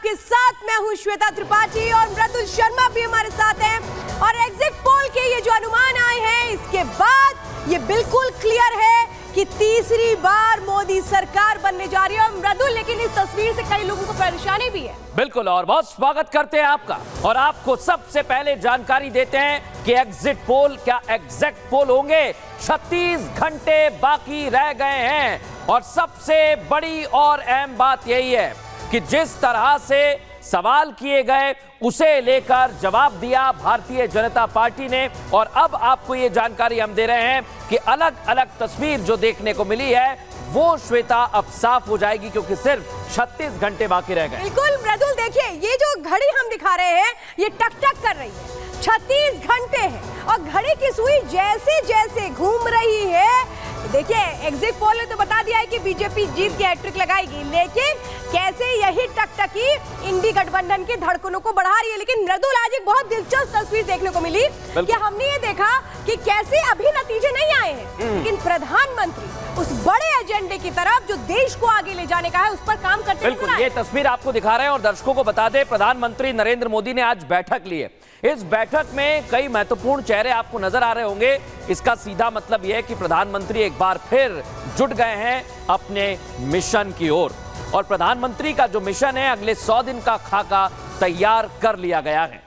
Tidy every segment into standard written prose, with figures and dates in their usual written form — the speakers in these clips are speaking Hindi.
आपके साथ मैं हूं श्वेता त्रिपाठी और मृदुल शर्मा भी हमारे साथ हैं। और एग्जिट पोल के ये जो अनुमान आए हैं, इसके बाद ये बिल्कुल क्लियर है कि तीसरी बार मोदी सरकार बनने जा रही है। और मृदुल, लेकिन इस तस्वीर से कई लोगों को परेशानी भी है। बिल्कुल, और बहुत स्वागत करते हैं आपका। और आपको सबसे पहले जानकारी देते हैं कि एग्जिट पोल क्या एग्जैक्ट पोल होंगे। 36 घंटे बाकी रह गए हैं और सबसे बड़ी और अहम बात यही है कि जिस तरह से सवाल किए गए उसे लेकर जवाब दिया भारतीय जनता पार्टी ने। और अब आपको ये जानकारी हम दे रहे हैं कि अलग अलग तस्वीर जो देखने को मिली है वो श्वेता अब साफ हो जाएगी, क्योंकि सिर्फ 36 घंटे बाकी रह गए। बिल्कुल मृदुल, देखिए ये जो घड़ी हम दिखा रहे हैं ये टक टक कर रही है। 36 घंटे है और घड़ी की सुई जैसे जैसे घूम रही है। देखिए एग्जिट पोल ने तो बता दिया है कि बीजेपी जीत के हैट्रिक लगाएगी, लेकिन कैसे यही टकटकी इंडी गठबंधन की धड़कनों को बढ़ा रही है। लेकिन मृदुल, आज एक बहुत दिलचस्प तस्वीर देखने को मिली कि हमने ये देखा कि कैसे अभी नतीजे नहीं आए हैं, लेकिन प्रधानमंत्री उस बड़े एजेंडे की तरफ जो देश को आगे ले जाने का है उस पर काम करते हैं। बिल्कुल, ये तस्वीर आपको दिखा रहे हैं। और दर्शकों को बता दें, प्रधानमंत्री नरेंद्र मोदी ने आज बैठक ली है। इस बैठक में कई महत्वपूर्ण चेहरे आपको नजर आ रहे होंगे। इसका सीधा मतलब यह है कि प्रधानमंत्री एक बार फिर जुट गए हैं अपने मिशन की ओर। और प्रधानमंत्री का जो मिशन है, अगले 100 दिन का खाका तैयार कर लिया गया है।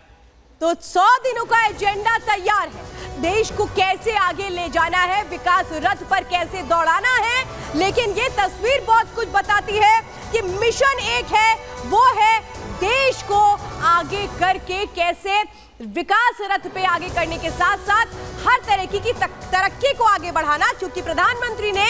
तो 100 दिनों का एजेंडा तैयार है। देश को कैसे आगे ले जाना है, विकास रथ पर कैसे दौड़ाना है। लेकिन ये तस्वीर बहुत कुछ बताती है कि मिशन एक है, वो है देश को आगे करके कैसे विकास रथ पे आगे करने के साथ साथ हर तरह की तरक्की को आगे बढ़ाना। क्योंकि प्रधानमंत्री ने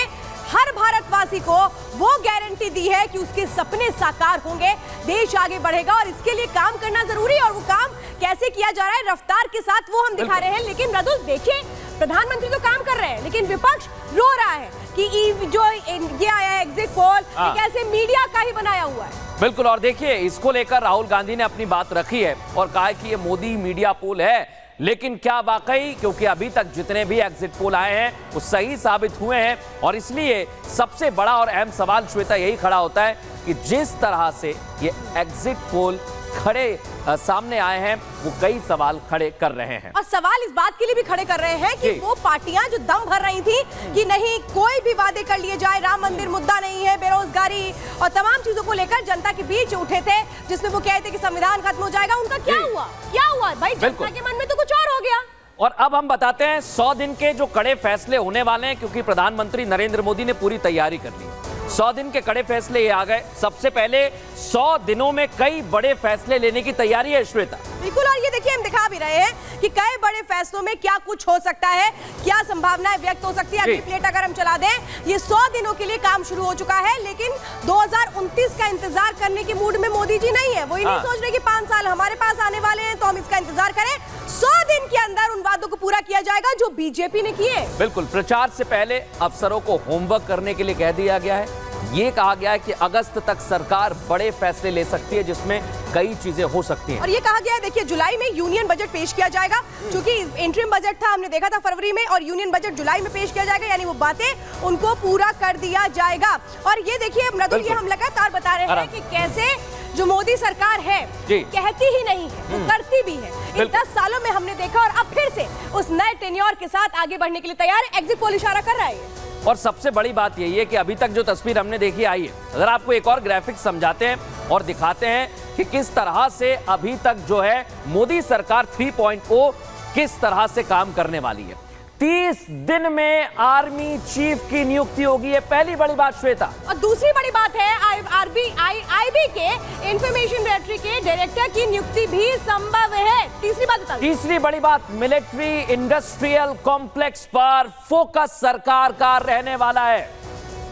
हर भारतवासी को वो गारंटी दी है कि उसके सपने साकार होंगे, देश आगे बढ़ेगा। और इसके लिए काम करना जरूरी है, और वो काम कैसे किया जा रहा है रफ्तार के साथ वो हम दिखा रहे हैं। लेकिन मृदुल, देखिए प्रधानमंत्री तो काम कर रहे हैं, लेकिन विपक्ष रो रहा है कि जो ये आया है एग्जिट पोल, ये कैसे मीडिया का ही बनाया हुआ है। बिल्कुल, और देखिए इसको लेकर राहुल गांधी ने अपनी बात रखी है और कहा है कि ये मोदी मीडिया पोल है। लेकिन क्या वाकई, क्योंकि अभी तक जितने भी एग्जिट पोल आए हैं वो सही साबित हुए हैं। और इसलिए सबसे बड़ा और अहम सवाल श्वेता यही खड़ा होता है कि जिस तरह से ये एग्जिट पोल खड़े सामने आए हैं वो कई सवाल खड़े कर रहे हैं। और सवाल इस बात के लिए भी खड़े कर रहे हैं कि वो पार्टियां जो दम भर रही थी कि नहीं कोई भी वादे कर लिए जाए, राम मंदिर मुद्दा नहीं है, बेरोजगारी और तमाम चीजों को लेकर जनता के बीच उठे थे, जिसमें वो कहते कि संविधान खत्म हो जाएगा। उनका क्या हुआ? क्या हुआ भाई? जनता के मन में तो कुछ और हो गया। और अब हम बताते हैं 100 दिन के जो कड़े फैसले होने वाले हैं, क्योंकि प्रधानमंत्री नरेंद्र मोदी ने पूरी तैयारी कर ली। 100 दिन के कड़े फैसले ये आ गए। सबसे पहले 100 दिनों में कई बड़े फैसले लेने की तैयारी है श्वेता। बिल्कुल, और ये देखिए हम दिखा भी रहे हैं कि कई बड़े फैसलों में क्या कुछ हो सकता है, क्या संभावनाएं व्यक्त हो सकती है। अगली प्लेट अगर हम चला दें, ये 100 दिनों के लिए काम शुरू हो चुका है। लेकिन 2029 का इंतजार करने की मूड में मोदी जी नहीं है। वो ये नहीं सोच रहे कि 5 साल हमारे पास आने वाले हैं तो हम इसका इंतजार करें। 100 दिन के अंदर उन वादों को पूरा किया जाएगा जो बीजेपी ने किए। बिल्कुल, प्रचार से पहले अफसरों को होमवर्क करने के लिए कह दिया गया है। ये कहा गया है कि अगस्त तक सरकार बड़े फैसले ले सकती है, जिसमें कई चीजें हो सकती हैं। और ये कहा गया है, देखिए जुलाई में यूनियन बजट पेश किया जाएगा। क्योंकि इंटरिम बजट था, हमने देखा था फरवरी में, और यूनियन बजट जुलाई में पेश किया जाएगा। यानी वो बातें उनको पूरा कर दिया जाएगा। और ये देखिए मृदुल, ये हम लगातार बता रहे हैं कि कैसे जो मोदी सरकार है कहती ही नहीं है, वो करती भी है। इन 10 सालों में हमने देखा, और अब फिर से उस नए टेन्योर के साथ आगे बढ़ने के लिए तैयार है। एग्जिट पोल इशारा कर रहा है। और सबसे बड़ी बात यही है कि अभी तक जो तस्वीर हमने देखी आई है, अगर आपको एक और ग्राफिक्स समझाते हैं और दिखाते हैं कि किस तरह से अभी तक जो है मोदी सरकार 3.0 किस तरह से काम करने वाली है। 30 दिन में आर्मी चीफ की नियुक्ति होगी, ये पहली बड़ी बात श्वेता। और दूसरी बड़ी बात है आईबी के इंफॉर्मेशन डायरेक्टरी के डायरेक्टर की नियुक्ति भी संभव है। तीसरी बड़ी बात, मिलिट्री इंडस्ट्रियल कॉम्प्लेक्स पर फोकस सरकार का रहने वाला है।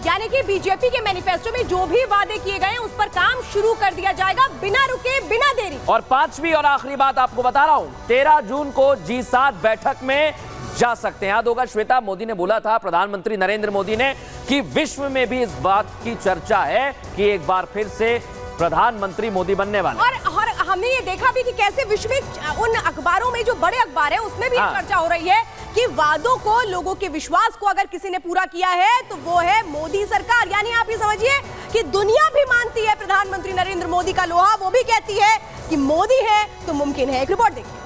यानी कि बीजेपी के मैनिफेस्टो में जो भी वादे किए गए उस पर काम शुरू कर दिया जाएगा, बिना रुके बिना देरी। और 5वीं और आखिरी बात आपको बता रहा हूं, 13 जून को G7 बैठक में जा सकते हैं। याद होगा श्वेता, मोदी ने बोला था, प्रधानमंत्री नरेंद्र मोदी ने, कि विश्व में भी इस बात की चर्चा है कि एक बार फिर से प्रधानमंत्री मोदी बनने वाले। और हमने ये देखा भी कि कैसे विश्व में उन अखबारों में जो बड़े अखबार है उसमें भी चर्चा हो रही है कि वादों को, लोगों के विश्वास को अगर किसी ने पूरा किया है तो वो है मोदी सरकार। यानी आप ये समझिए कि दुनिया भी मानती है प्रधानमंत्री नरेंद्र मोदी का लोहा, वो भी कहती है कि मोदी है तो मुमकिन है। एक रिपोर्ट देखिए।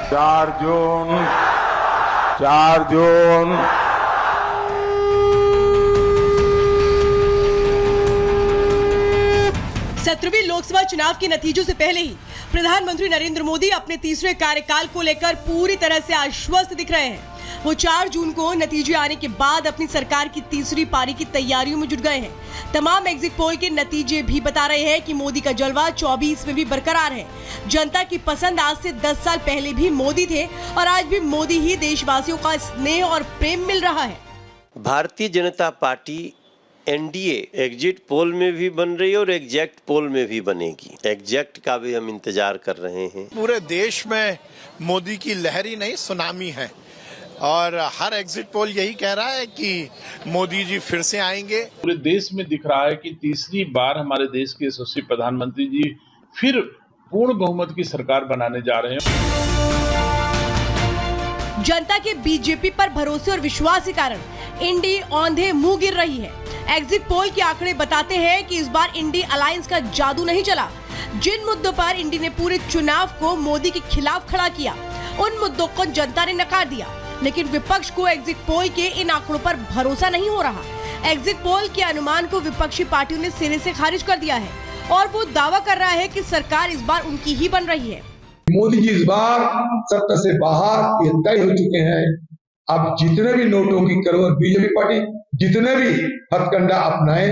चार जून 17वीं लोकसभा चुनाव के नतीजों से पहले ही प्रधानमंत्री नरेंद्र मोदी अपने तीसरे कार्यकाल को लेकर पूरी तरह से आश्वस्त दिख रहे हैं। वो 4 जून को नतीजे आने के बाद अपनी सरकार की तीसरी पारी की तैयारियों में जुट गए हैं। तमाम एग्जिट पोल के नतीजे भी बता रहे हैं कि मोदी का जलवा 24 में भी बरकरार है। जनता की पसंद आज से 10 साल पहले भी मोदी थे और आज भी मोदी ही देशवासियों का स्नेह और प्रेम मिल रहा है। Bharatiya Janata party NDA exit poll में भी बन रही है और एग्जैक्ट पोल में भी बनेगी। एग्जैक्ट का भी हम इंतजार कर रहे हैं। पूरे देश में मोदी की लहर ही नहीं, सुनामी है और हर एग्जिट पोल यही कह रहा है कि मोदी जी फिर से आएंगे। पूरे देश में दिख रहा है कि तीसरी बार हमारे देश के यशस्वी प्रधानमंत्री जी फिर पूर्ण बहुमत की सरकार बनाने जा रहे हैं। जनता के बीजेपी पर भरोसे और विश्वास के कारण इंडी औंधे मुंह गिर रही है। एग्जिट पोल के आंकड़े बताते हैं कि इस बार इंडी अलायंस का जादू नहीं चला। जिन मुद्दों पर इंडी ने पूरे चुनाव को मोदी के खिलाफ खड़ा किया, उन मुद्दों को जनता ने नकार दिया। लेकिन विपक्ष को एग्जिट पोल के इन आंकड़ों पर भरोसा नहीं हो रहा। एग्जिट पोल के अनुमान को विपक्षी पार्टियों ने सिरे से खारिज कर दिया है और वो दावा कर रहा है कि सरकार इस बार उनकी ही बन रही है। मोदी जी इस बार सत्ता से बाहर ये तय हो चुके हैं। अब जितने भी नोटों की करो, बीजेपी पार्टी जितने भी हथकंडा अपनाए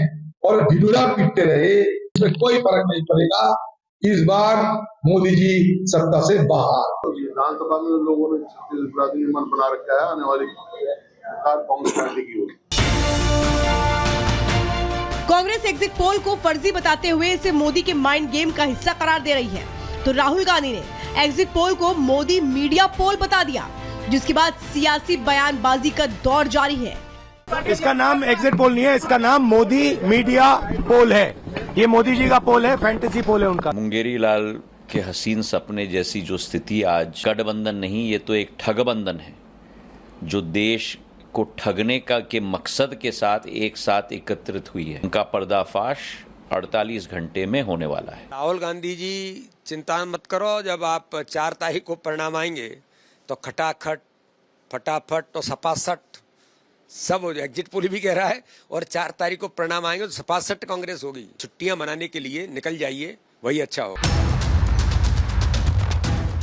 और ढिढूरा पीटते रहे, इसमें कोई फर्क नहीं पड़ेगा। इस बार मोदी जी सत्ता से बाहर। विधानसभा में लोगों ने छत्तीसगढ़ में मन बना रखा है, आने वाली सरकार कांग्रेस पार्टी की होगी। कांग्रेस एग्जिट पोल को फर्जी बताते हुए इसे मोदी के माइंड गेम का हिस्सा करार दे रही है, तो राहुल गांधी ने एग्जिट पोल को मोदी मीडिया पोल बता दिया, जिसके बाद सियासी बयानबाजी का दौर जारी है। इसका नाम एग्जिट पोल नहीं है, इसका नाम मोदी मीडिया पोल है। ये मोदी जी का पोल है, फैंटेसी पोल है उनका। मुंगेरी लाल के हसीन सपने जैसी जो स्थिति आज, गठबंधन नहीं, ये तो एक ठगबंधन है जो देश को ठगने का के मकसद के साथ एक साथ एकत्रित हुई है। उनका पर्दाफाश 48 घंटे में होने वाला है। राहुल गांधी जी चिंता मत करो, जब आप 4 तारीख को परिणाम आएंगे तो खटाखट फटाफट तो सपासट सब हो जाए। एग्जिट पोल भी कह रहा है और 4 तारीख को परिणाम आएंगे तो सपासट कांग्रेस होगी। छुट्टियां मनाने के लिए निकल जाइए, वही अच्छा होगा।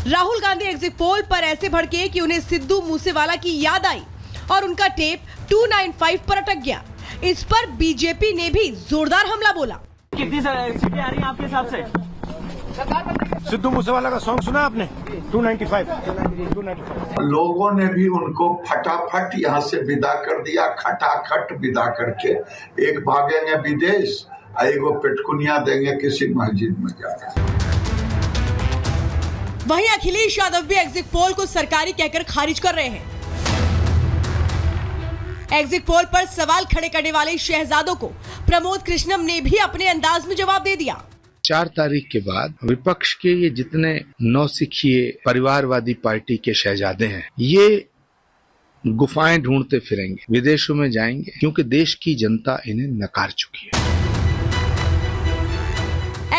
राहुल गांधी एग्जिट पोल पर ऐसे भड़के कि उन्हें सिद्धू मूसेवाला की याद आई और उनका टेप 295 पर अटक गया। इस पर बीजेपी ने भी जोरदार हमला बोला। कितनी सीटें आ रही हैं आपके हिसाब से? सिद्धू मूसेवाला का सॉन्ग सुना आपने? 295। लोगों ने भी उनको फटाफट यहाँ से विदा कर दिया, खटाखट विदा करके। एक भागेंगे विदेश, एगो पेटकुनिया देंगे किसी मस्जिद में जाकर। वहीं अखिलेश यादव भी एग्जिट पोल को सरकारी कहकर खारिज कर रहे हैं। एग्जिट पोल पर सवाल खड़े करने वाले शहजादों को प्रमोद कृष्णम ने भी अपने अंदाज में जवाब दे दिया। 4 तारीख के बाद विपक्ष के ये जितने नौसिखिए परिवारवादी पार्टी के शहजादे हैं, ये गुफाएं ढूंढते फिरेंगे, विदेशों में जाएंगे, क्योंकि देश की जनता इन्हें नकार चुकी है।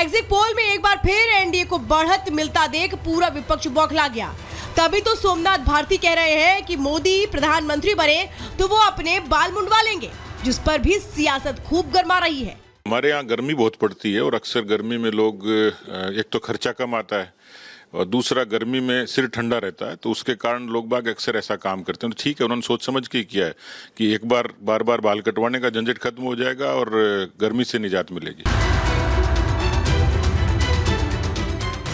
एग्जिट पोल में एक बार फिर एनडीए को बढ़त मिलता देख पूरा विपक्ष बौखला गया। तभी तो सोमनाथ भारती कह रहे हैं कि मोदी प्रधानमंत्री बने तो वो अपने बाल मुंडवा लेंगे, जिस पर भी सियासत खूब गर्मा रही है। हमारे यहाँ गर्मी बहुत पड़ती है और अक्सर गर्मी में लोग, एक तो खर्चा कम आता है और दूसरा गर्मी में सिर ठंडा रहता है, तो उसके कारण लोग बाग अक्सर ऐसा काम करते हैं। तो ठीक है, उन्होंने सोच समझ के किया है कि एक बार बार बाल कटवाने का झंझट खत्म हो जाएगा और गर्मी से निजात मिलेगी।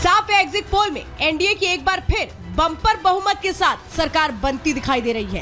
साफ एग्जिट पोल में एनडीए की एक बार फिर बम्पर बहुमत के साथ सरकार बनती दिखाई दे रही है।